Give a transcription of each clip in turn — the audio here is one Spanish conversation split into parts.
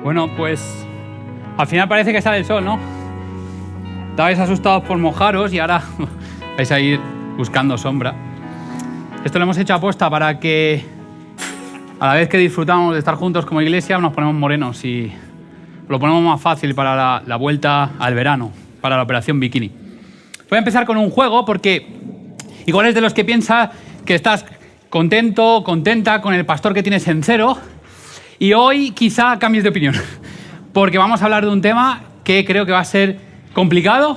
Bueno, pues al final parece que sale el sol, ¿no? Estabais asustados por mojaros y ahora vais a ir buscando sombra. Esto lo hemos hecho aposta para que a la vez que disfrutamos de estar juntos como iglesia nos ponemos morenos y lo ponemos más fácil para la vuelta al verano, para la operación bikini. Voy a empezar con un juego porque igual es de los que piensa que estás contento, contenta con el pastor que tienes en cero y hoy quizá cambies de opinión porque vamos a hablar de un tema que creo que va a ser complicado,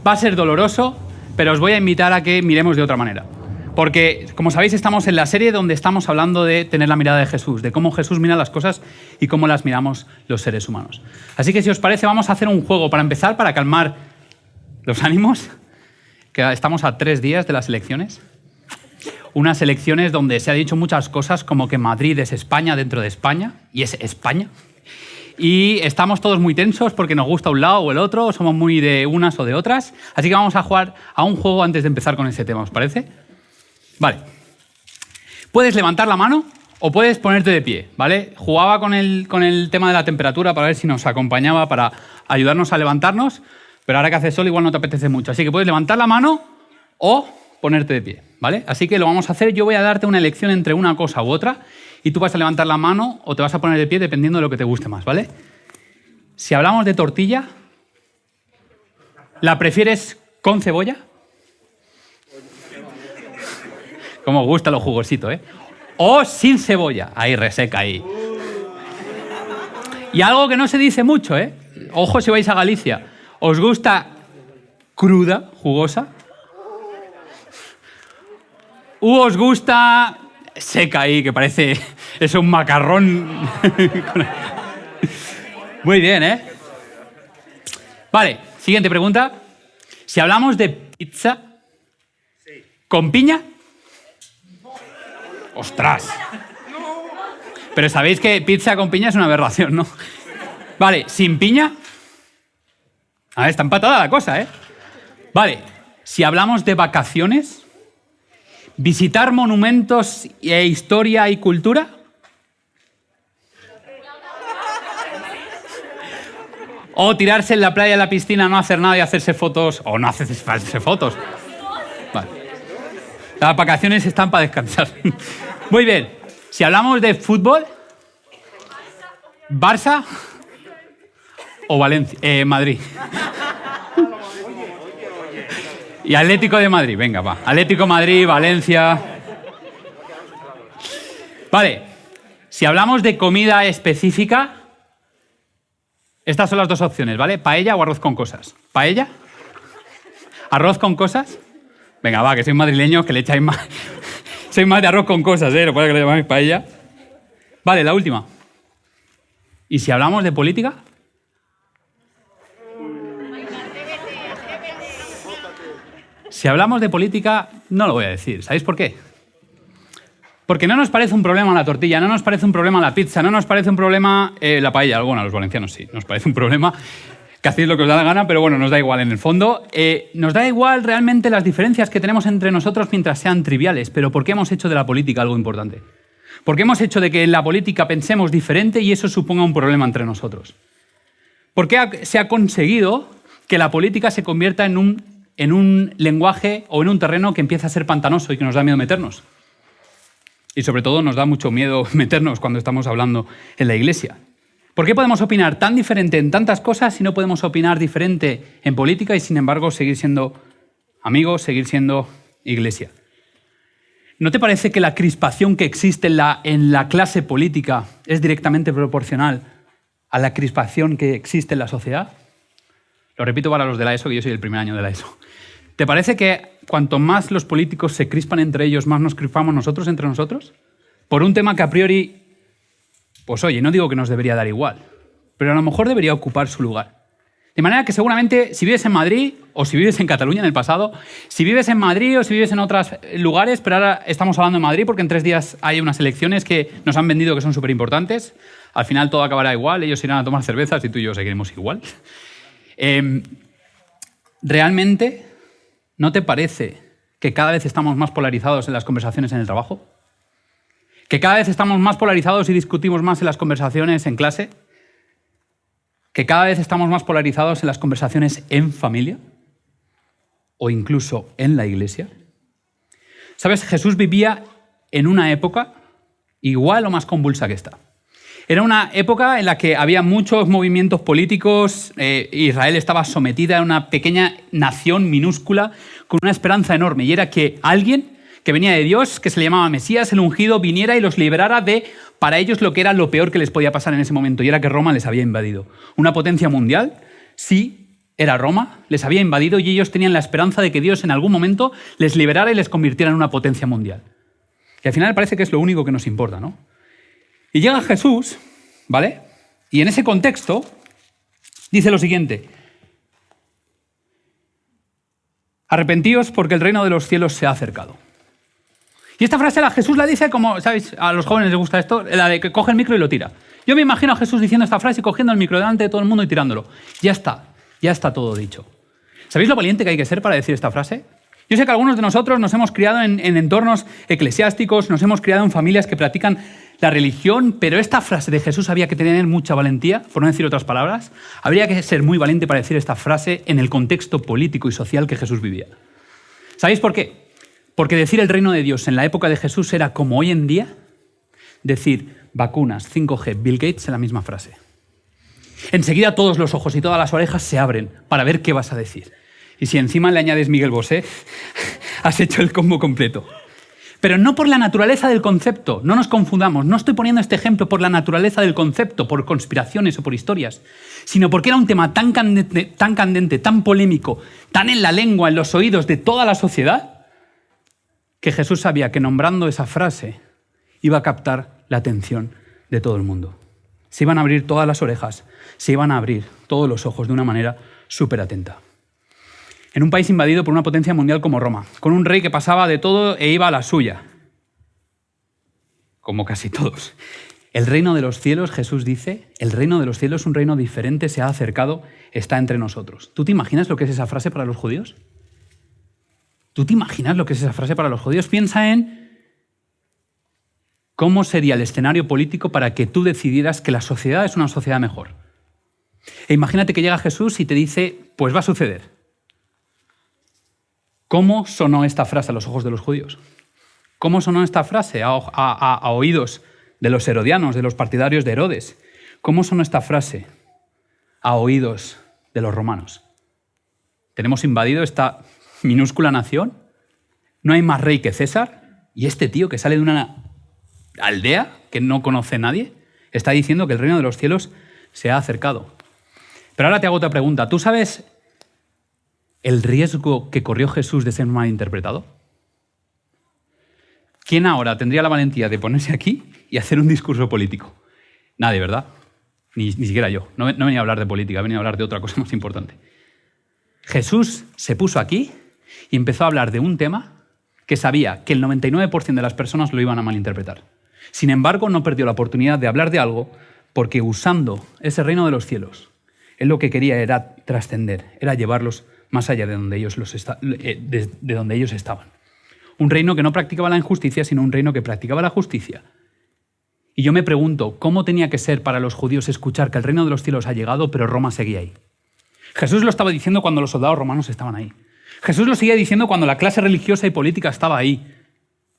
va a ser doloroso, pero os voy a invitar a que miremos de otra manera. Porque, como sabéis, estamos en la serie donde estamos hablando de tener la mirada de Jesús, de cómo Jesús mira las cosas y cómo las miramos los seres humanos. Así que, si os parece, vamos a hacer un juego para empezar, para calmar los ánimos, que estamos a 3 días de las elecciones. Unas elecciones donde se ha dicho muchas cosas, como que Madrid es España dentro de España, y es España. Y estamos todos muy tensos porque nos gusta un lado o el otro, somos muy de unas o de otras. Así que vamos a jugar a un juego antes de empezar con ese tema, ¿os parece? Vale. Puedes levantar la mano o puedes ponerte de pie, ¿vale? Jugaba con el tema de la temperatura para ver si nos acompañaba para ayudarnos a levantarnos, pero ahora que hace sol igual no te apetece mucho. Así que puedes levantar la mano o ponerte de pie, ¿vale? Así que lo vamos a hacer. Yo voy a darte una elección entre una cosa u otra y tú vas a levantar la mano o te vas a poner de pie dependiendo de lo que te guste más, ¿vale? Si hablamos de tortilla, ¿la prefieres con cebolla? Como gusta lo jugosito, ¿eh? O sin cebolla. Ahí, reseca, ahí. Y algo que no se dice mucho, ¿eh? Ojo si vais a Galicia. ¿Os gusta cruda, jugosa? ¿U os gusta seca ahí, que parece es un macarrón? Muy bien, ¿eh? Vale, siguiente pregunta. Si hablamos de pizza, ¿con piña? ¡Ostras! Pero sabéis que pizza con piña es una aberración, ¿no? Vale, ¿sin piña? A ver, está empatada la cosa, ¿eh? Vale, si hablamos de vacaciones, ¿visitar monumentos e historia y cultura? ¿O tirarse en la playa, en la piscina, no hacer nada y hacerse fotos? ¿O no hacerse fotos? Vale. Las vacaciones están para descansar. Muy bien. Si hablamos de fútbol, ¿Barça o Valencia? Madrid. Y Atlético de Madrid. Venga, va. Atlético de Madrid, Valencia. Vale. Si hablamos de comida específica, estas son las dos opciones, ¿vale? ¿Paella o arroz con cosas? ¿Paella? ¿Arroz con cosas? Venga, va, que soy madrileño, que le echáis más. Soy más de arroz con cosas, ¿eh? Lo puede que le llamáis paella. Vale, la última. ¿Y si hablamos de política? Si hablamos de política, no lo voy a decir. ¿Sabéis por qué? Porque no nos parece un problema la tortilla, no nos parece un problema la pizza, no nos parece un problema la paella. Bueno, a los valencianos sí, nos parece un problema que hacéis lo que os da la gana, pero bueno, nos da igual en el fondo. Nos da igual realmente las diferencias que tenemos entre nosotros mientras sean triviales, pero ¿por qué hemos hecho de la política algo importante? ¿Por qué hemos hecho de que en la política pensemos diferente y eso suponga un problema entre nosotros? ¿Por qué se ha conseguido que la política se convierta en un lenguaje o en un terreno que empieza a ser pantanoso y que nos da miedo meternos? Y sobre todo nos da mucho miedo meternos cuando estamos hablando en la iglesia. ¿Por qué podemos opinar tan diferente en tantas cosas si no podemos opinar diferente en política y sin embargo seguir siendo amigos, seguir siendo iglesia? ¿No te parece que la crispación que existe en la clase política es directamente proporcional a la crispación que existe en la sociedad? Lo repito para los de la ESO, que yo soy el primer año de la ESO. ¿Te parece que cuanto más los políticos se crispan entre ellos, más nos crispamos nosotros entre nosotros? Por un tema que a priori, pues oye, no digo que nos debería dar igual, pero a lo mejor debería ocupar su lugar. De manera que seguramente si vives en Madrid o si vives en Cataluña en el pasado, si vives en Madrid o si vives en otros lugares, pero ahora estamos hablando de Madrid porque en 3 días hay unas elecciones que nos han vendido que son súper importantes. Al final todo acabará igual, ellos irán a tomar cervezas y tú y yo seguiremos igual. ¿Realmente no te parece que cada vez estamos más polarizados en las conversaciones en el trabajo? ¿Que cada vez estamos más polarizados y discutimos más en las conversaciones en clase? que cada vez estamos más polarizados en las conversaciones en familia o incluso en la iglesia. ¿Sabes? Jesús vivía en una época igual o más convulsa que esta. Era una época en la que había muchos movimientos políticos, Israel estaba sometida a una pequeña nación minúscula con una esperanza enorme, y era que alguien que venía de Dios, que se le llamaba Mesías, el ungido, viniera y los liberara de, para ellos, lo que era lo peor que les podía pasar en ese momento, y era que Roma les había invadido. Una potencia mundial, sí, era Roma, les había invadido, y ellos tenían la esperanza de que Dios en algún momento les liberara y les convirtiera en una potencia mundial. Y al final parece que es lo único que nos importa, ¿no? Y llega Jesús, ¿vale? Y en ese contexto dice lo siguiente: arrepentíos porque el reino de los cielos se ha acercado. Y esta frase Jesús la dice como, ¿sabéis? A los jóvenes les gusta esto, la de que coge el micro y lo tira. Yo me imagino a Jesús diciendo esta frase y cogiendo el micro delante de todo el mundo y tirándolo. Ya está todo dicho. ¿Sabéis lo valiente que hay que ser para decir esta frase? Yo sé que algunos de nosotros nos hemos criado en entornos eclesiásticos, nos hemos criado en familias que practican la religión, pero esta frase de Jesús había que tener mucha valentía, por no decir otras palabras. Habría que ser muy valiente para decir esta frase en el contexto político y social que Jesús vivía. ¿Sabéis por qué? Porque decir el reino de Dios en la época de Jesús era como hoy en día decir vacunas, 5G, Bill Gates en la misma frase. Enseguida todos los ojos y todas las orejas se abren para ver qué vas a decir. Y si encima le añades Miguel Bosé, has hecho el combo completo. Pero no por la naturaleza del concepto, no nos confundamos, no estoy poniendo este ejemplo por la naturaleza del concepto, por conspiraciones o por historias, sino porque era un tema tan candente, tan polémico, tan en la lengua, en los oídos de toda la sociedad, que Jesús sabía que nombrando esa frase iba a captar la atención de todo el mundo. Se iban a abrir todas las orejas, se iban a abrir todos los ojos de una manera súper atenta. En un país invadido por una potencia mundial como Roma, con un rey que pasaba de todo e iba a la suya, como casi todos. El reino de los cielos, Jesús dice, el reino de los cielos, un reino diferente, se ha acercado, está entre nosotros. ¿Tú te imaginas lo que es esa frase para los judíos? ¿Tú te imaginas lo que es esa frase para los judíos? Piensa en cómo sería el escenario político para que tú decidieras que la sociedad es una sociedad mejor. E imagínate que llega Jesús y te dice, pues va a suceder. ¿Cómo sonó esta frase a los ojos de los judíos? ¿Cómo sonó esta frase a oídos de los herodianos, de los partidarios de Herodes? ¿Cómo sonó esta frase a oídos de los romanos? ¿Tenemos invadido esta minúscula nación? ¿No hay más rey que César? ¿Y este tío que sale de una aldea que no conoce nadie está diciendo que el reino de los cielos se ha acercado? Pero ahora te hago otra pregunta. ¿Tú sabes el riesgo que corrió Jesús de ser malinterpretado? ¿Quién ahora tendría la valentía de ponerse aquí y hacer un discurso político? Nadie, ¿verdad? Ni siquiera yo. No venía a hablar de política, venía a hablar de otra cosa más importante. Jesús se puso aquí y empezó a hablar de un tema que sabía que el 99% de las personas lo iban a malinterpretar. Sin embargo, no perdió la oportunidad de hablar de algo porque usando ese reino de los cielos, él lo que quería era trascender, era llevarlos más allá de donde ellos estaban. Un reino que no practicaba la injusticia, sino un reino que practicaba la justicia. Y yo me pregunto, ¿cómo tenía que ser para los judíos escuchar que el reino de los cielos ha llegado, pero Roma seguía ahí? Jesús lo estaba diciendo cuando los soldados romanos estaban ahí. Jesús lo seguía diciendo cuando la clase religiosa y política estaba ahí,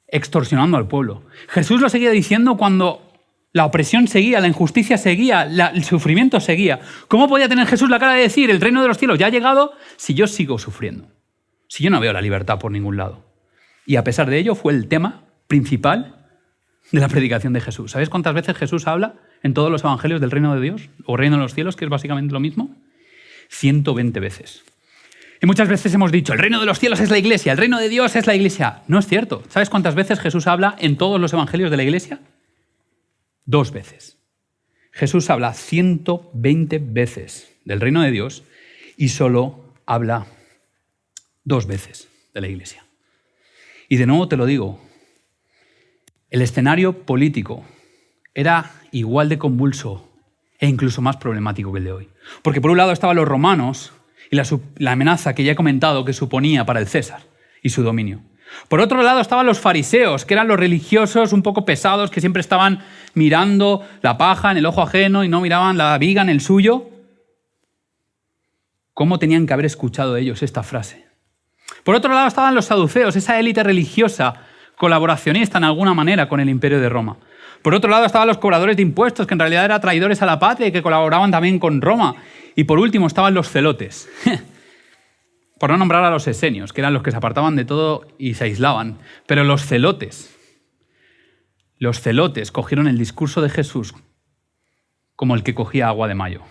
extorsionando al pueblo. Jesús lo seguía diciendo cuando la opresión seguía, la injusticia seguía, el sufrimiento seguía. ¿Cómo podía tener Jesús la cara de decir, el reino de los cielos ya ha llegado, si yo sigo sufriendo? Si yo no veo la libertad por ningún lado. Y a pesar de ello, fue el tema principal de la predicación de Jesús. ¿Sabéis cuántas veces Jesús habla en todos los evangelios del reino de Dios? O reino de los cielos, que es básicamente lo mismo. 120 veces. Y muchas veces hemos dicho, el reino de los cielos es la iglesia, el reino de Dios es la iglesia. No es cierto. ¿Sabes cuántas veces Jesús habla en todos los evangelios de la iglesia? 2 veces. Jesús habla 120 veces del reino de Dios y solo habla 2 veces de la iglesia. Y de nuevo te lo digo, el escenario político era igual de convulso e incluso más problemático que el de hoy. Porque por un lado estaban los romanos y la amenaza que ya he comentado que suponía para el César y su dominio. Por otro lado estaban los fariseos, que eran los religiosos un poco pesados, que siempre estaban mirando la paja en el ojo ajeno y no miraban la viga en el suyo. ¿Cómo tenían que haber escuchado ellos esta frase? Por otro lado estaban los saduceos, esa élite religiosa colaboracionista en alguna manera con el Imperio de Roma. Por otro lado estaban los cobradores de impuestos, que en realidad eran traidores a la patria y que colaboraban también con Roma. Y por último estaban los celotes, por no nombrar a los esenios, que eran los que se apartaban de todo y se aislaban. Pero los celotes cogieron el discurso de Jesús como el que cogía agua de mayo.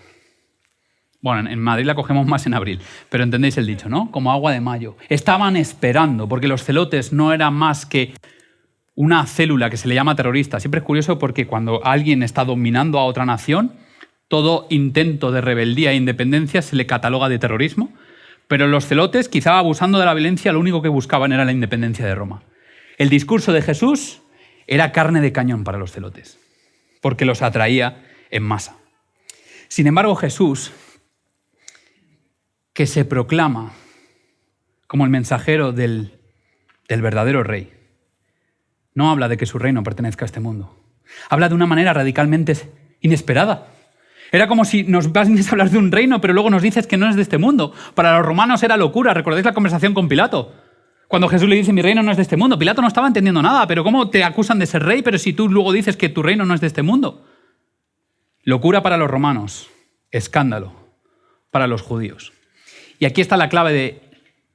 Bueno, en Madrid la cogemos más en abril, pero entendéis el dicho, ¿no? Como agua de mayo. Estaban esperando, porque los celotes no eran más que una célula que se le llama terrorista. Siempre es curioso porque cuando alguien está dominando a otra nación, todo intento de rebeldía e independencia se le cataloga de terrorismo, pero los celotes, quizá abusando de la violencia, lo único que buscaban era la independencia de Roma. El discurso de Jesús era carne de cañón para los celotes, porque los atraía en masa. Sin embargo, Jesús, que se proclama como el mensajero del verdadero rey, no habla de que su reino pertenezca a este mundo. Habla de una manera radicalmente inesperada. Era como si nos vas a hablar de un reino, pero luego nos dices que no es de este mundo. Para los romanos era locura. ¿Recordáis la conversación con Pilato? Cuando Jesús le dice, mi reino no es de este mundo. Pilato no estaba entendiendo nada, pero ¿cómo te acusan de ser rey, pero si tú luego dices que tu reino no es de este mundo? Locura para los romanos, escándalo para los judíos. Y aquí está la clave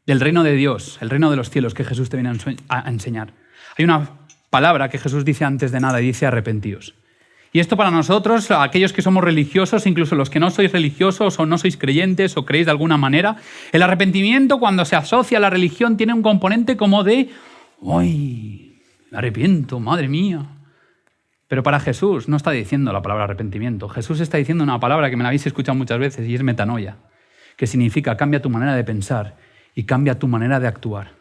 del reino de Dios, el reino de los cielos que Jesús te viene a enseñar. Hay una palabra que Jesús dice antes de nada y dice arrepentíos. Y esto para nosotros, aquellos que somos religiosos, incluso los que no sois religiosos o no sois creyentes o creéis de alguna manera, el arrepentimiento cuando se asocia a la religión tiene un componente como de ¡ay! Me arrepiento, madre mía. Pero para Jesús no está diciendo la palabra arrepentimiento. Jesús está diciendo una palabra que me la habéis escuchado muchas veces y es metanoia, que significa cambia tu manera de pensar y cambia tu manera de actuar.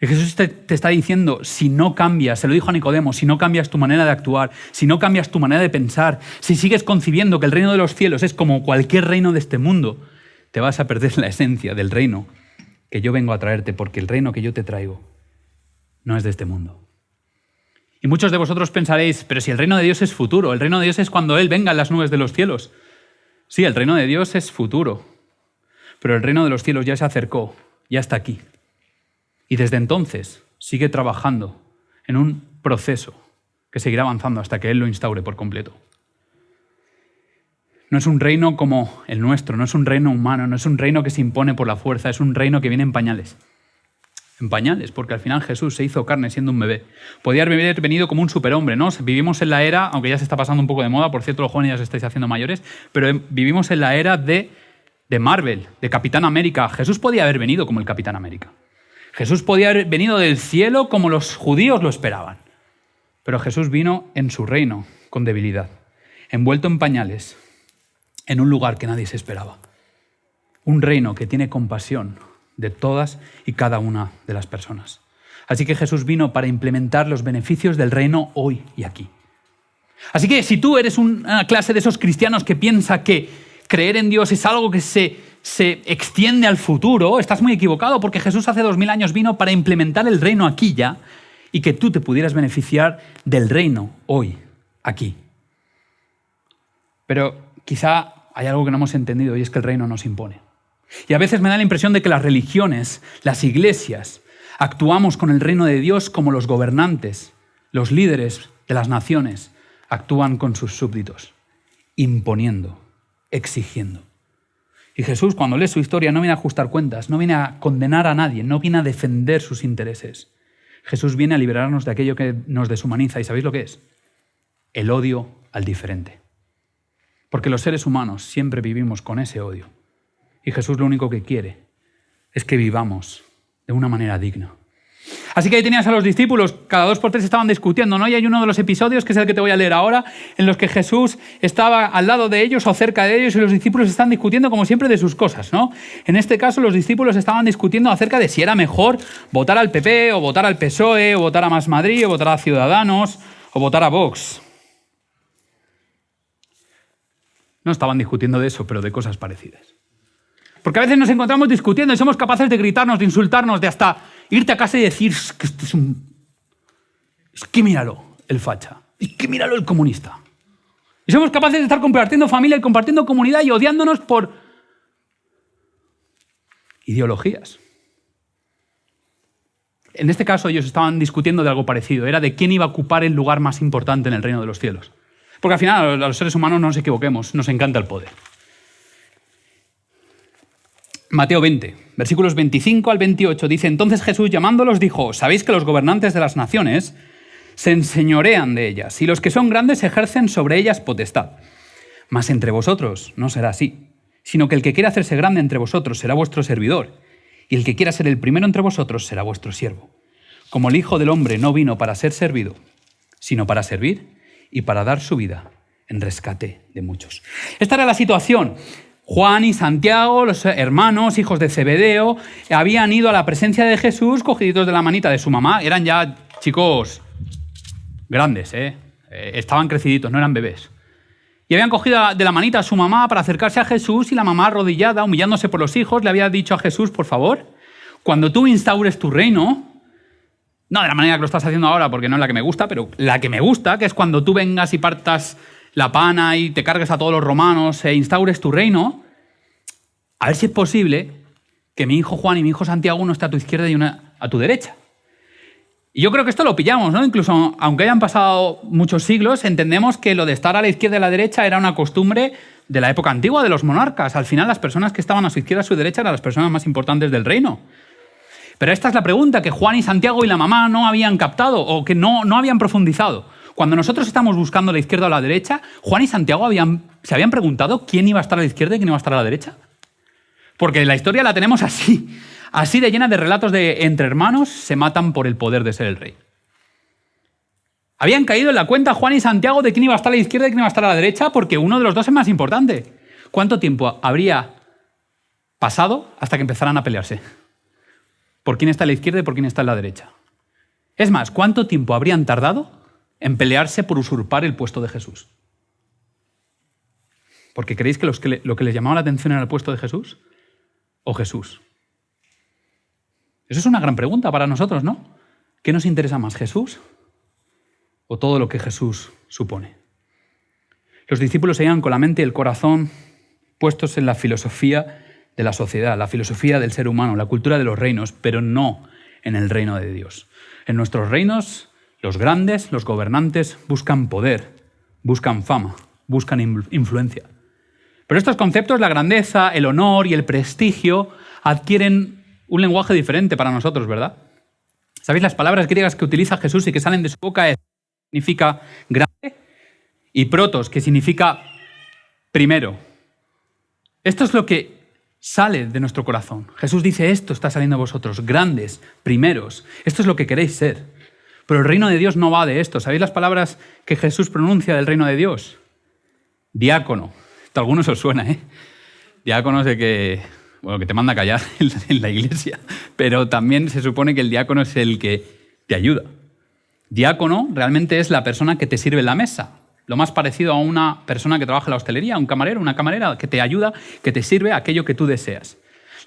Y Jesús te está diciendo, si no cambias, se lo dijo a Nicodemo, si no cambias tu manera de actuar, si no cambias tu manera de pensar, si sigues concibiendo que el reino de los cielos es como cualquier reino de este mundo, te vas a perder la esencia del reino que yo vengo a traerte, porque el reino que yo te traigo no es de este mundo. Y muchos de vosotros pensaréis, pero si el reino de Dios es futuro, el reino de Dios es cuando Él venga en las nubes de los cielos. Sí, el reino de Dios es futuro, pero el reino de los cielos ya se acercó, ya está aquí. Y desde entonces sigue trabajando en un proceso que seguirá avanzando hasta que Él lo instaure por completo. No es un reino como el nuestro, no es un reino humano, no es un reino que se impone por la fuerza, es un reino que viene en pañales. En pañales, porque al final Jesús se hizo carne siendo un bebé. Podía haber venido como un superhombre, ¿no? Vivimos en la era, aunque ya se está pasando un poco de moda, por cierto, los jóvenes ya os estáis haciendo mayores, pero vivimos en la era de Marvel, de Capitán América. Jesús podía haber venido como el Capitán América. Jesús podía haber venido del cielo como los judíos lo esperaban. Pero Jesús vino en su reino con debilidad, envuelto en pañales, en un lugar que nadie se esperaba. Un reino que tiene compasión de todas y cada una de las personas. Así que Jesús vino para implementar los beneficios del reino hoy y aquí. Así que si tú eres una clase de esos cristianos que piensa que creer en Dios es algo que se extiende al futuro, estás muy equivocado, porque Jesús hace 2000 años vino para implementar el reino aquí ya y que tú te pudieras beneficiar del reino hoy, aquí. Pero quizá hay algo que no hemos entendido y es que el reino nos impone. Y a veces me da la impresión de que las religiones, las iglesias, actuamos con el reino de Dios como los gobernantes, los líderes de las naciones, actúan con sus súbditos, imponiendo, exigiendo. Y Jesús, cuando lee su historia, no viene a ajustar cuentas, no viene a condenar a nadie, no viene a defender sus intereses. Jesús viene a liberarnos de aquello que nos deshumaniza. ¿Y sabéis lo que es? El odio al diferente. Porque los seres humanos siempre vivimos con ese odio. Y Jesús lo único que quiere es que vivamos de una manera digna. Así que ahí tenías a los discípulos, cada 2 por 3 estaban discutiendo, ¿no? Y hay uno de los episodios, que es el que te voy a leer ahora, en los que Jesús estaba al lado de ellos o cerca de ellos y los discípulos están discutiendo como siempre de sus cosas, ¿no? En este caso los discípulos estaban discutiendo acerca de si era mejor votar al PP o votar al PSOE o votar a Más Madrid o votar a Ciudadanos o votar a Vox. No estaban discutiendo de eso, pero de cosas parecidas. Porque a veces nos encontramos discutiendo y somos capaces de gritarnos, de insultarnos, de hasta irte a casa y decir que este es un... Es que míralo, el facha. Es que míralo, el comunista. Y somos capaces de estar compartiendo familia y compartiendo comunidad y odiándonos por ideologías. En este caso ellos estaban discutiendo de algo parecido, era de quién iba a ocupar el lugar más importante en el reino de los cielos. Porque al final a los seres humanos no nos equivoquemos, nos encanta el poder. Mateo 20, versículos 25 al 28, dice: Entonces Jesús llamándolos dijo: Sabéis que los gobernantes de las naciones se enseñorean de ellas, y los que son grandes ejercen sobre ellas potestad. Mas entre vosotros no será así, sino que el que quiera hacerse grande entre vosotros será vuestro servidor, y el que quiera ser el primero entre vosotros será vuestro siervo. Como el Hijo del Hombre no vino para ser servido, sino para servir y para dar su vida en rescate de muchos. Esta era la situación. Juan y Santiago, los hermanos, hijos de Zebedeo, habían ido a la presencia de Jesús cogiditos de la manita de su mamá. Eran ya chicos grandes, estaban creciditos, no eran bebés. Y habían cogido de la manita a su mamá para acercarse a Jesús, y la mamá, arrodillada, humillándose por los hijos, le había dicho a Jesús: por favor, cuando tú instaures tu reino, no de la manera que lo estás haciendo ahora, porque no es la que me gusta, pero la que me gusta, que es cuando tú vengas y partas la pana y te cargues a todos los romanos e instaures tu reino, a ver si es posible que mi hijo Juan y mi hijo Santiago, uno esté a tu izquierda y uno a tu derecha. Y yo creo que esto lo pillamos, ¿no? Incluso aunque hayan pasado muchos siglos, entendemos que lo de estar a la izquierda y a la derecha era una costumbre de la época antigua, de los monarcas. Al final, las personas que estaban a su izquierda y a su derecha eran las personas más importantes del reino. Pero esta es la pregunta que Juan y Santiago y la mamá no habían captado, o que no habían profundizado. Cuando nosotros estamos buscando la izquierda o la derecha, Juan y Santiago se habían preguntado quién iba a estar a la izquierda y quién iba a estar a la derecha. Porque la historia la tenemos así de llena de relatos de entre hermanos se matan por el poder de ser el rey. Habían caído en la cuenta Juan y Santiago de quién iba a estar a la izquierda y quién iba a estar a la derecha, porque uno de los dos es más importante. ¿Cuánto tiempo habría pasado hasta que empezaran a pelearse? ¿Por quién está a la izquierda y por quién está a la derecha? Es más, ¿cuánto tiempo habrían tardado en pelearse por usurpar el puesto de Jesús? ¿Porque creéis que lo que les llamaba la atención era el puesto de Jesús o Jesús? Eso es una gran pregunta para nosotros, ¿no? ¿Qué nos interesa más, Jesús o todo lo que Jesús supone? Los discípulos se iban con la mente y el corazón puestos en la filosofía de la sociedad, la filosofía del ser humano, la cultura de los reinos, pero no en el reino de Dios. En nuestros reinos, los grandes, los gobernantes, buscan poder, buscan fama, buscan influencia. Pero estos conceptos, la grandeza, el honor y el prestigio, adquieren un lenguaje diferente para nosotros, ¿verdad? ¿Sabéis? Las palabras griegas que utiliza Jesús y que salen de su boca significa grande, y protos, que significa primero. Esto es lo que sale de nuestro corazón. Jesús dice: esto está saliendo de vosotros, grandes, primeros. Esto es lo que queréis ser. Pero el reino de Dios no va de esto. ¿Sabéis las palabras que Jesús pronuncia del reino de Dios? Diácono. Esto a algunos os suena, ¿eh? Diácono es de que te manda a callar en la iglesia. Pero también se supone que el diácono es el que te ayuda. Diácono realmente es la persona que te sirve en la mesa. Lo más parecido a una persona que trabaja en la hostelería, un camarero, una camarera que te ayuda, que te sirve aquello que tú deseas.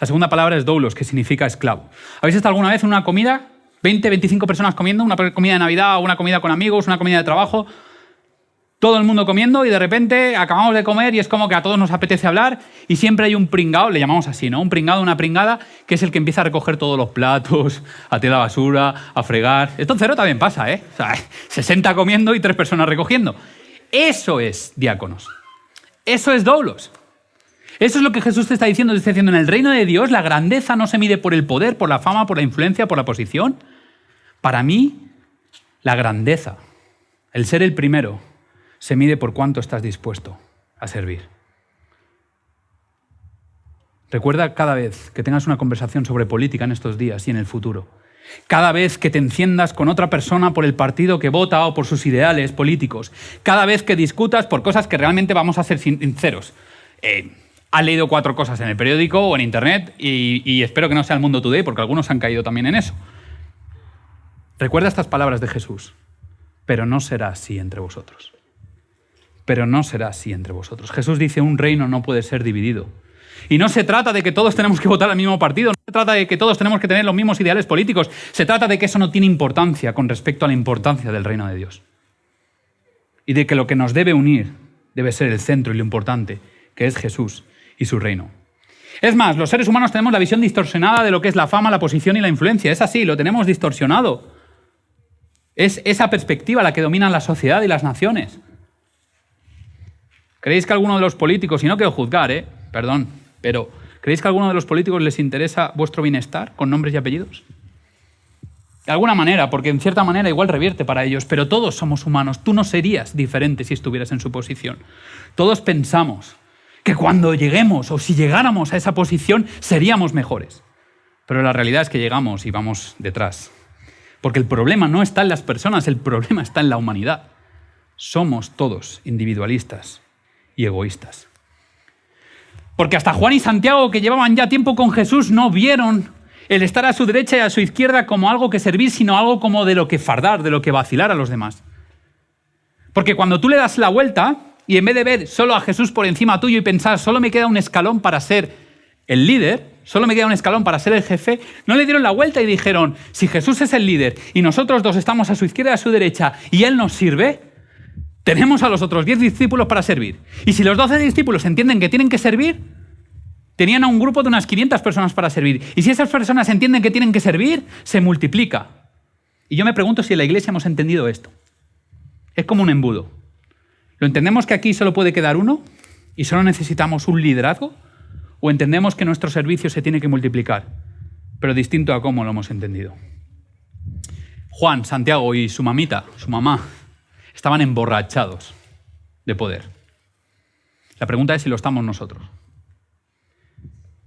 La segunda palabra es doulos, que significa esclavo. ¿Habéis estado alguna vez en una comida? 20, 25 personas comiendo, una comida de Navidad, una comida con amigos, una comida de trabajo, todo el mundo comiendo, y de repente acabamos de comer y es como que a todos nos apetece hablar, y siempre hay un pringao, le llamamos así, ¿no? Un pringao, una pringada, que es el que empieza a recoger todos los platos, a tirar la basura, a fregar. Esto en Cero también pasa, ¿eh? O sea, 60 comiendo y 3 personas recogiendo. Eso es diáconos. Eso es doulos. Eso es lo que Jesús te está diciendo. Te está diciendo: en el reino de Dios la grandeza no se mide por el poder, por la fama, por la influencia, por la posición. Para mí, la grandeza, el ser el primero, se mide por cuánto estás dispuesto a servir. Recuerda cada vez que tengas una conversación sobre política en estos días y en el futuro, cada vez que te enciendas con otra persona por el partido que vota o por sus ideales políticos, cada vez que discutas por cosas que realmente, vamos a ser sinceros, has leído 4 cosas en el periódico o en internet y espero que no sea el Mundo Today, porque algunos han caído también en eso. Recuerda estas palabras de Jesús: pero no será así entre vosotros. Pero no será así entre vosotros. Jesús dice: un reino no puede ser dividido. Y no se trata de que todos tenemos que votar al mismo partido, no se trata de que todos tenemos que tener los mismos ideales políticos, se trata de que eso no tiene importancia con respecto a la importancia del reino de Dios. Y de que lo que nos debe unir debe ser el centro y lo importante, que es Jesús y su reino. Es más, los seres humanos tenemos la visión distorsionada de lo que es la fama, la posición y la influencia. Es así, lo tenemos distorsionado. Es esa perspectiva la que domina la sociedad y las naciones. ¿Creéis que a alguno de los políticos, y no quiero juzgar, perdón, pero ¿creéis que a alguno de los políticos les interesa vuestro bienestar con nombres y apellidos? De alguna manera, porque en cierta manera igual revierte para ellos, pero todos somos humanos. Tú no serías diferente si estuvieras en su posición. Todos pensamos que cuando lleguemos o si llegáramos a esa posición seríamos mejores. Pero la realidad es que llegamos y vamos detrás. Porque el problema no está en las personas, el problema está en la humanidad. Somos todos individualistas y egoístas. Porque hasta Juan y Santiago, que llevaban ya tiempo con Jesús, no vieron el estar a su derecha y a su izquierda como algo que servir, sino algo como de lo que fardar, de lo que vacilar a los demás. Porque cuando tú le das la vuelta y en vez de ver solo a Jesús por encima tuyo y pensar solo me queda un escalón para ser el líder, solo me queda un escalón para ser el jefe, no le dieron la vuelta y dijeron, si Jesús es el líder y nosotros dos estamos a su izquierda y a su derecha y Él nos sirve, tenemos a los otros 10 discípulos para servir. Y si los 12 discípulos entienden que tienen que servir, tenían a un grupo de unas 500 personas para servir. Y si esas personas entienden que tienen que servir, se multiplica. Y yo me pregunto si en la iglesia hemos entendido esto. Es como un embudo. ¿Lo entendemos que aquí solo puede quedar uno y solo necesitamos un liderazgo? ¿O entendemos que nuestro servicio se tiene que multiplicar, pero distinto a cómo lo hemos entendido? Juan, Santiago y su mamita, su mamá, estaban emborrachados de poder. La pregunta es si lo estamos nosotros.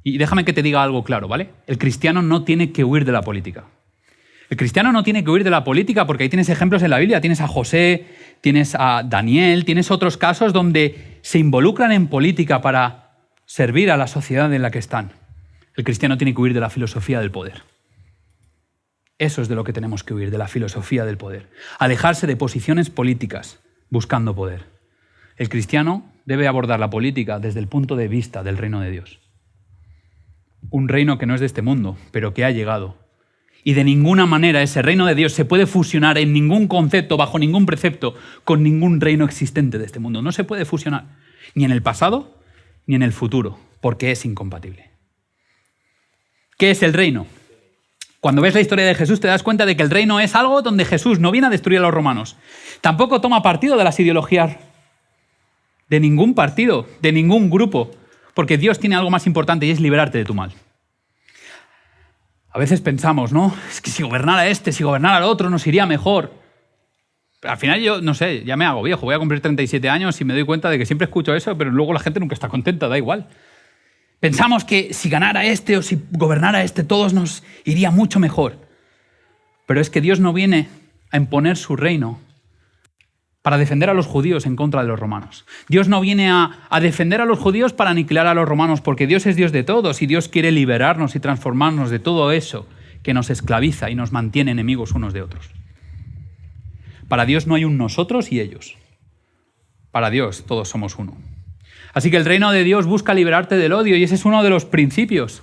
Y déjame que te diga algo claro, ¿vale? El cristiano no tiene que huir de la política. El cristiano no tiene que huir de la política porque ahí tienes ejemplos en la Biblia. Tienes a José, tienes a Daniel, tienes otros casos donde se involucran en política para servir a la sociedad en la que están. El cristiano tiene que huir de la filosofía del poder. Eso es de lo que tenemos que huir, de la filosofía del poder. Alejarse de posiciones políticas buscando poder. El cristiano debe abordar la política desde el punto de vista del reino de Dios. Un reino que no es de este mundo, pero que ha llegado. Y de ninguna manera ese reino de Dios se puede fusionar en ningún concepto, bajo ningún precepto, con ningún reino existente de este mundo. No se puede fusionar, ni en el pasado, ni en el futuro, porque es incompatible. ¿Qué es el reino? Cuando ves la historia de Jesús te das cuenta de que el reino es algo donde Jesús no viene a destruir a los romanos. Tampoco toma partido de las ideologías de ningún partido, de ningún grupo, porque Dios tiene algo más importante y es liberarte de tu mal. A veces pensamos, ¿no? Es que si gobernara este, si gobernara el otro, nos iría mejor. Pero al final yo, no sé, ya me hago viejo, voy a cumplir 37 años y me doy cuenta de que siempre escucho eso, pero luego la gente nunca está contenta, da igual. Pensamos que si ganara este o si gobernara este, todos nos iría mucho mejor. Pero es que Dios no viene a imponer su reino para defender a los judíos en contra de los romanos. Dios no viene a defender a los judíos para aniquilar a los romanos, porque Dios es Dios de todos y Dios quiere liberarnos y transformarnos de todo eso que nos esclaviza y nos mantiene enemigos unos de otros. Para Dios no hay un nosotros y ellos. Para Dios todos somos uno. Así que el reino de Dios busca liberarte del odio y ese es uno de los principios.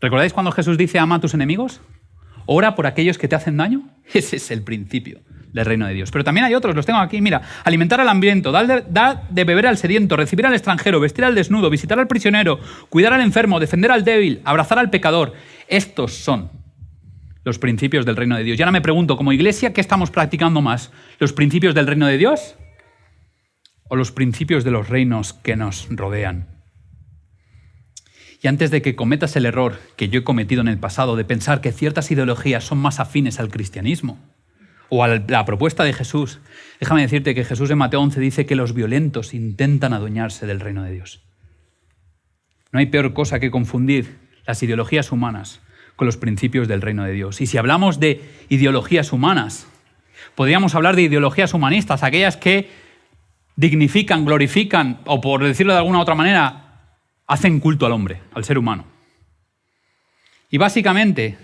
¿Recordáis cuando Jesús dice ama a tus enemigos? Ora por aquellos que te hacen daño. Ese es el principio del reino de Dios. Pero también hay otros, los tengo aquí. Mira, alimentar al hambriento, dar de beber al sediento, recibir al extranjero, vestir al desnudo, visitar al prisionero, cuidar al enfermo, defender al débil, abrazar al pecador. Estos son los principios del reino de Dios. Y ahora me pregunto, como iglesia, ¿qué estamos practicando más? ¿Los principios del reino de Dios o los principios de los reinos que nos rodean? Y antes de que cometas el error que yo he cometido en el pasado de pensar que ciertas ideologías son más afines al cristianismo o a la propuesta de Jesús, déjame decirte que Jesús en Mateo 11 dice que los violentos intentan adueñarse del reino de Dios. No hay peor cosa que confundir las ideologías humanas con los principios del reino de Dios. Y si hablamos de ideologías humanas, podríamos hablar de ideologías humanistas, aquellas que dignifican, glorifican o, por decirlo de alguna otra manera, hacen culto al hombre, al ser humano. Y básicamente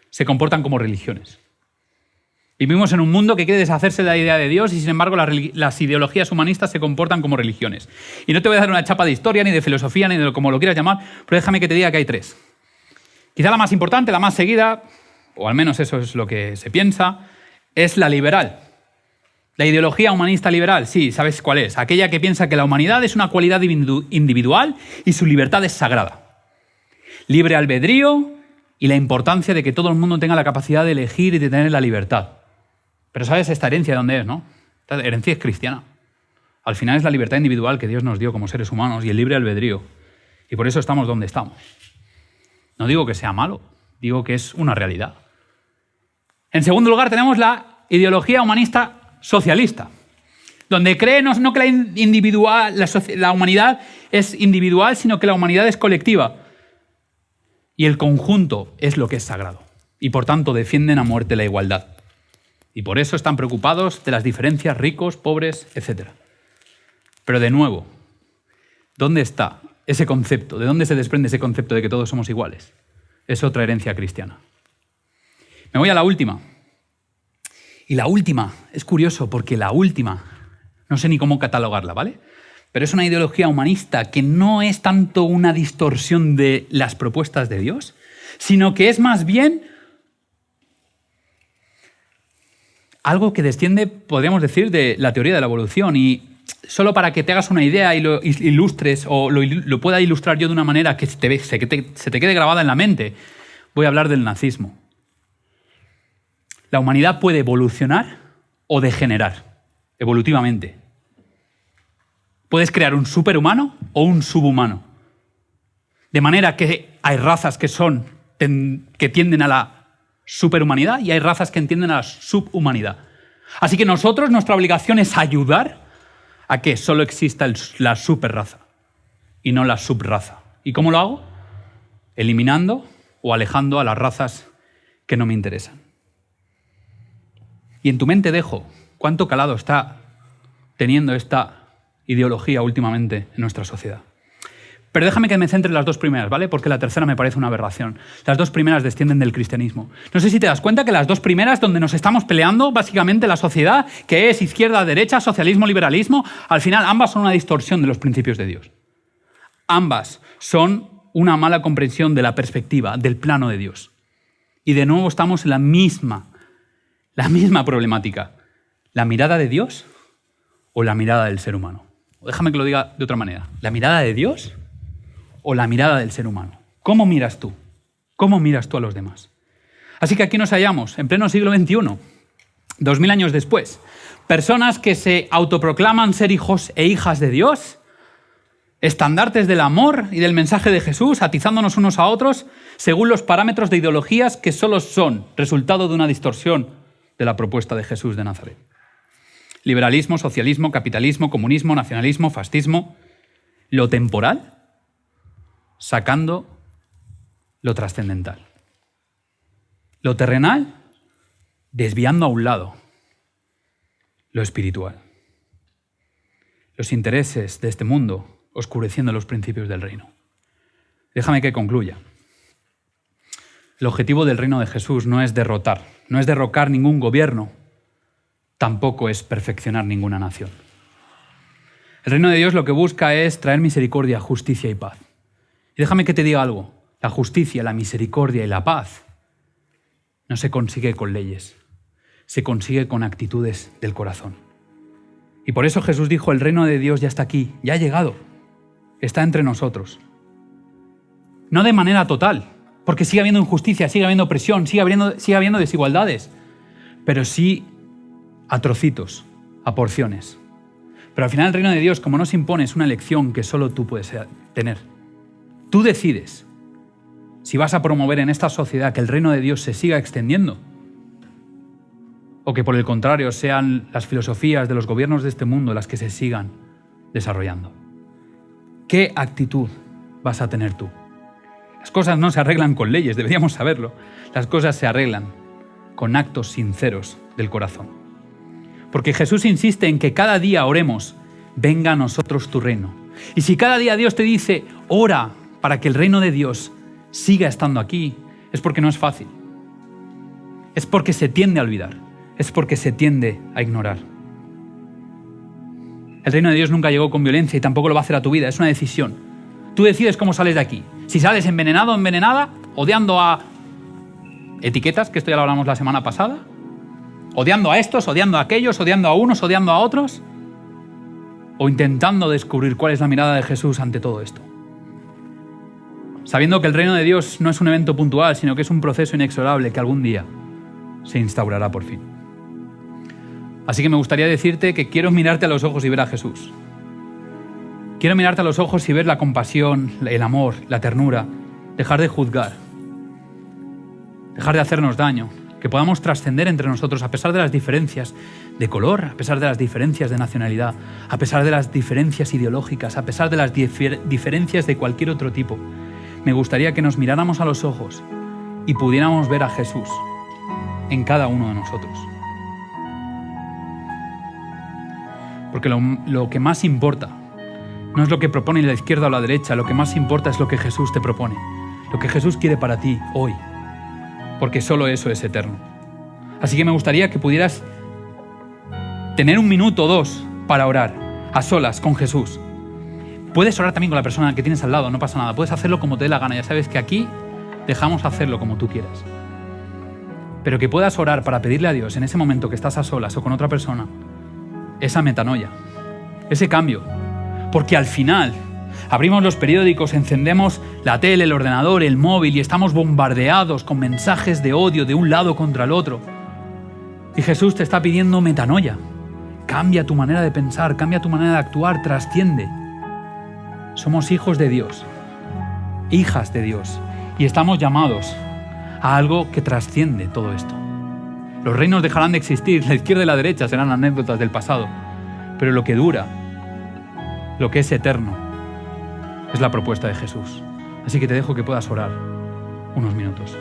se comportan como religiones. Vivimos en un mundo que quiere deshacerse de la idea de Dios y, sin embargo, las ideologías humanistas se comportan como religiones. Y no te voy a dar una chapa de historia, ni de filosofía, ni de como lo quieras llamar, pero déjame que te diga que hay tres. Quizá la más importante, la más seguida, o al menos eso es lo que se piensa, es la liberal. La ideología humanista liberal, sí, ¿sabes cuál es? Aquella que piensa que la humanidad es una cualidad individual y su libertad es sagrada. libre albedrío y la importancia de que todo el mundo tenga la capacidad de elegir y de tener la libertad. Pero ¿sabes esta herencia de dónde es, no? Esta herencia es cristiana. Al final es la libertad individual que Dios nos dio como seres humanos y el libre albedrío. Y por eso estamos donde estamos. No digo que sea malo, digo que es una realidad. En segundo lugar tenemos la ideología humanista socialista, donde cree no que la humanidad es individual, sino que la humanidad es colectiva. Y el conjunto es lo que es sagrado. Y por tanto defienden a muerte la igualdad. Y por eso están preocupados de las diferencias, ricos, pobres, etc. Pero de nuevo, ¿dónde está ese concepto? ¿De dónde se desprende ese concepto de que todos somos iguales? Es otra herencia cristiana. Me voy a la última. Y la última, es curioso porque la última, no sé ni cómo catalogarla, ¿vale? Pero es una ideología humanista que no es tanto una distorsión de las propuestas de Dios, sino que es más bien algo que desciende, podríamos decir, de la teoría de la evolución. Y solo para que te hagas una idea y lo ilustres, o lo pueda ilustrar yo de una manera que se te quede grabada en la mente, voy a hablar del nazismo. La humanidad puede evolucionar o degenerar, evolutivamente. Puedes crear un superhumano o un subhumano. De manera que hay razas que tienden a la superhumanidad y hay razas que tienden a la subhumanidad. Así que nuestra obligación es ayudar a que solo exista la superraza y no la subraza. ¿Y cómo lo hago? Eliminando o alejando a las razas que no me interesan. Y en tu mente dejo cuánto calado está teniendo esta ideología últimamente en nuestra sociedad. Pero déjame que me centre en las dos primeras, ¿vale? Porque la tercera me parece una aberración. Las dos primeras descienden del cristianismo. No sé si te das cuenta que las dos primeras, donde nos estamos peleando, básicamente la sociedad, que es izquierda-derecha, socialismo-liberalismo, al final ambas son una distorsión de los principios de Dios. Ambas son una mala comprensión de la perspectiva, del plano de Dios. Y de nuevo estamos en la misma problemática. ¿La mirada de Dios o la mirada del ser humano? Déjame que lo diga de otra manera. ¿La mirada de Dios o la mirada del ser humano? ¿Cómo miras tú? ¿Cómo miras tú a los demás? Así que aquí nos hallamos, en pleno siglo XXI, 2000 años después. Personas que se autoproclaman ser hijos e hijas de Dios, estandartes del amor y del mensaje de Jesús, atizándonos unos a otros según los parámetros de ideologías que solo son resultado de una distorsión de la propuesta de Jesús de Nazaret. Liberalismo, socialismo, capitalismo, comunismo, nacionalismo, fascismo, lo temporal sacando lo trascendental. Lo terrenal desviando a un lado lo espiritual. Los intereses de este mundo oscureciendo los principios del reino. Déjame que concluya. El objetivo del reino de Jesús no es derrotar, no es derrocar ningún gobierno, tampoco es perfeccionar ninguna nación. El reino de Dios lo que busca es traer misericordia, justicia y paz. Y déjame que te diga algo, la justicia, la misericordia y la paz no se consigue con leyes, se consigue con actitudes del corazón. Y por eso Jesús dijo, el reino de Dios ya está aquí, ya ha llegado, está entre nosotros. No de manera total, porque sigue habiendo injusticia, sigue habiendo opresión, sigue habiendo desigualdades, pero sí a trocitos, a porciones. Pero al final el reino de Dios, como no se impone, es una elección que solo tú puedes tener. Tú decides si vas a promover en esta sociedad que el reino de Dios se siga extendiendo o que por el contrario sean las filosofías de los gobiernos de este mundo las que se sigan desarrollando. ¿Qué actitud vas a tener tú? Las cosas no se arreglan con leyes, deberíamos saberlo. Las cosas se arreglan con actos sinceros del corazón. Porque Jesús insiste en que cada día oremos, venga a nosotros tu reino. Y si cada día Dios te dice, ora para que el reino de Dios siga estando aquí, es porque no es fácil. Es porque se tiende a olvidar. Es porque se tiende a ignorar. El reino de Dios nunca llegó con violencia y tampoco lo va a hacer a tu vida. Es una decisión. Tú decides cómo sales de aquí. Si sales envenenado o envenenada, odiando a etiquetas, que esto ya lo hablamos la semana pasada, odiando a estos, odiando a aquellos, odiando a unos, odiando a otros, o intentando descubrir cuál es la mirada de Jesús ante todo esto. sabiendo que el reino de Dios no es un evento puntual, sino que es un proceso inexorable que algún día se instaurará por fin. Así que me gustaría decirte que quiero mirarte a los ojos y ver a Jesús. Quiero mirarte a los ojos y ver la compasión, el amor, la ternura, dejar de juzgar, dejar de hacernos daño, que podamos trascender entre nosotros a pesar de las diferencias de color, a pesar de las diferencias de nacionalidad, a pesar de las diferencias ideológicas, a pesar de las diferencias de cualquier otro tipo. Me gustaría que nos miráramos a los ojos y pudiéramos ver a Jesús en cada uno de nosotros. Porque lo que más importa no es lo que propone la izquierda o la derecha, lo que más importa es lo que Jesús te propone, lo que Jesús quiere para ti hoy, porque solo eso es eterno. Así que me gustaría que pudieras tener 1 minuto o 2 para orar, a solas, con Jesús. Puedes orar también con la persona que tienes al lado, no pasa nada, puedes hacerlo como te dé la gana, ya sabes que aquí dejamos hacerlo como tú quieras. Pero que puedas orar para pedirle a Dios en ese momento que estás a solas o con otra persona, esa metanoia, ese cambio. Porque al final abrimos los periódicos, encendemos la tele, el ordenador, el móvil y estamos bombardeados con mensajes de odio de un lado contra el otro. Y Jesús te está pidiendo metanoia. Cambia tu manera de pensar, cambia tu manera de actuar, trasciende. Somos hijos de Dios, hijas de Dios, y estamos llamados a algo que trasciende todo esto. Los reinos dejarán de existir, la izquierda y la derecha serán anécdotas del pasado, pero lo que dura, lo que es eterno, es la propuesta de Jesús. Así que te dejo que puedas orar unos minutos.